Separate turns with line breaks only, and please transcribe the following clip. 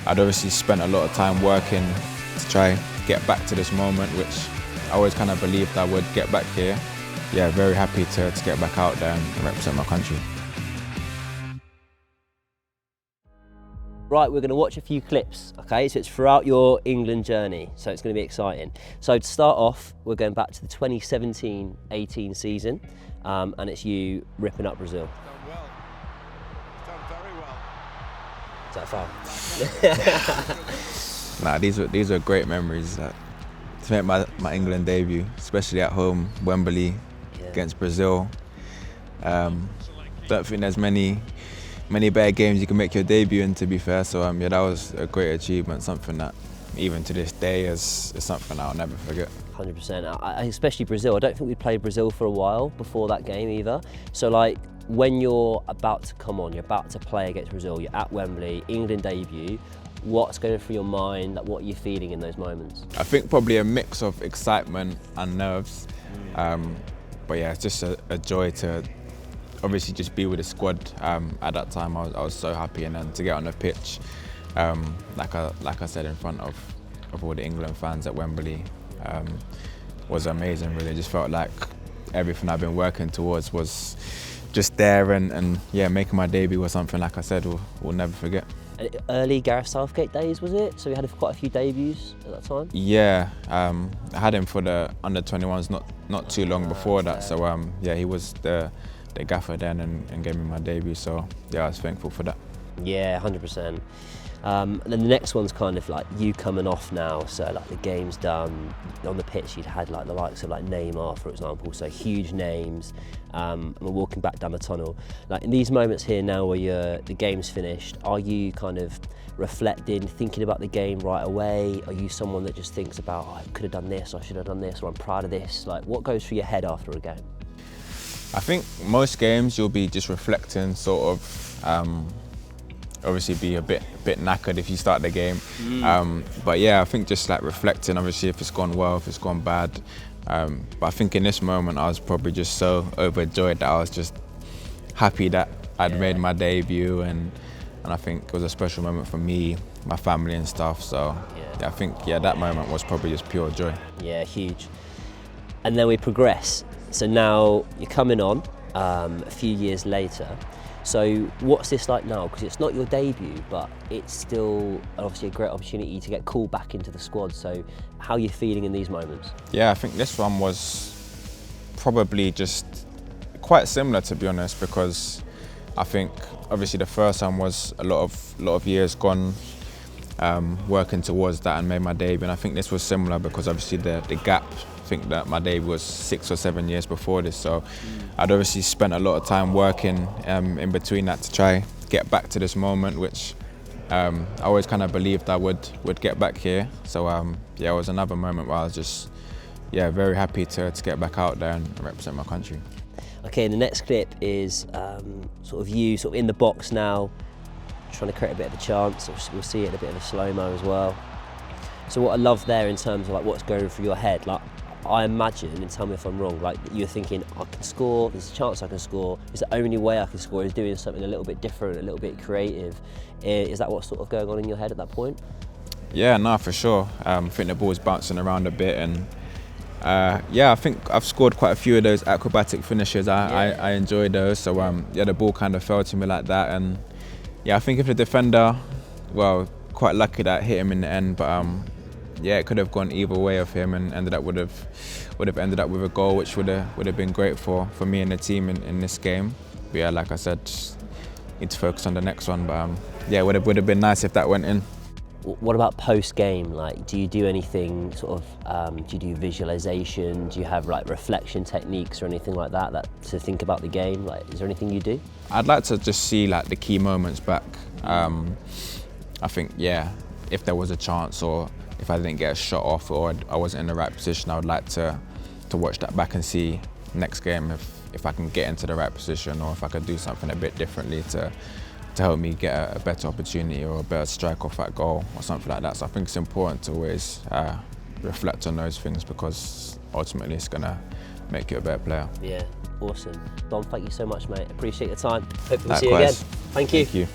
I'd obviously spent a lot of time working to try get back to this moment, which I always kind of believed I would get back here. Yeah, very happy to get back out there and represent my country.
Right, we're going to watch a few clips, okay? So it's throughout your England journey, so it's going to be exciting. So to start off, we're going back to the 2017-18 season, and it's you ripping up Brazil.
Done well. Done very well.
Is that foul?
These are great memories. To make my England debut, especially at home, Wembley, against Brazil. Don't think there's many better games you can make your debut in, to be fair. So yeah, that was a great achievement, something that even to this day is something I'll never forget.
100%, especially Brazil. I don't think we played Brazil for a while before that game either. So like, when you're about to come on, you're about to play against Brazil, you're at Wembley, England debut, what's going through your mind? Like, what are you feeling in those moments?
I think probably a mix of excitement and nerves. But yeah, it's just a joy to obviously just be with the squad. At that time, I was so happy, and then to get on the pitch, like I said, in front of all the England fans at Wembley, was amazing. Really, just felt like everything I've been working towards was just there, and yeah, making my debut was something, like I said, we'll never forget.
Early Gareth Southgate days, was it? So we had quite a few debuts at that time?
Yeah, I had him for the under-21s not too long before that. So yeah, he was the gaffer then and gave me my debut. So yeah, I was thankful for that.
Yeah, 100%. And then the next one's kind of like you coming off now, so like the game's done. On the pitch you'd had like the likes of like Neymar, for example, so huge names, and we're walking back down the tunnel. Like in these moments here now where the game's finished, are you kind of reflecting, thinking about the game right away? Are you someone that just thinks about, oh, I could have done this, or I should have done this, or I'm proud of this? Like, what goes through your head after a game?
I think most games you'll be just reflecting, sort of, obviously be a bit knackered if you start the game. But yeah, I think just like reflecting, obviously if it's gone well, if it's gone bad. But I think in this moment I was probably just so overjoyed that I was just happy that I'd made my debut, and I think it was a special moment for me, my family and stuff. So yeah, I think that moment was probably just pure joy. Yeah,
huge. And then we progress. So now you're coming on a few years later. So what's this like now? Because it's not your debut, but it's still obviously a great opportunity to get called back into the squad. So how are you feeling in these moments? Yeah,
I think this one was probably just quite similar, to be honest, because I think obviously the first one was a lot of years gone working towards that and made my debut. And I think this was similar because obviously the gap, I think that my debut was 6 or 7 years before this, so I'd obviously spent a lot of time working in between that to try get back to this moment, which I always kind of believed I would get back here. So yeah, it was another moment where I was just very happy to get back out there and represent my country.
Okay, and the next clip is sort of you in the box now, trying to create a bit of a chance. We'll see it in a bit of a slow-mo as well. So what I love there in terms of like what's going through your head, like I imagine, and tell me if I'm wrong, like you're thinking, I can score, there's a chance I can score, is the only way I can score is doing something a little bit different, a little bit creative. Is that what's sort of going on in your head at that point? Yeah,
no, for sure. I think the ball's bouncing around a bit, and yeah, I think I've scored quite a few of those acrobatic finishes. I enjoy those, so yeah, the ball kind of fell to me like that, and yeah, I think if the defender, well, quite lucky that hit him in the end, but yeah, it could have gone either way of him, and would have ended up with a goal, which would have been great for me and the team in this game. But yeah, like I said, just need to focus on the next one. But yeah, it would have been nice if that went in.
What about post-game? Like, do you do anything sort of, do you do visualization? Do you have like reflection techniques or anything like that to think about the game? Like, is there anything you do?
I'd like to just see like the key moments back. I think, yeah, if there was a chance, or if I didn't get a shot off, or I wasn't in the right position, I would like to watch that back and see next game if I can get into the right position, or if I could do something a bit differently to help me get a better opportunity or a better strike off that goal or something like that. So I think it's important to always reflect on those things, because ultimately it's going to make you a better player.
Yeah, awesome. Dom, thank you so much, mate. Appreciate your time. Hopefully we'll see you again. Thank you.
Thank you.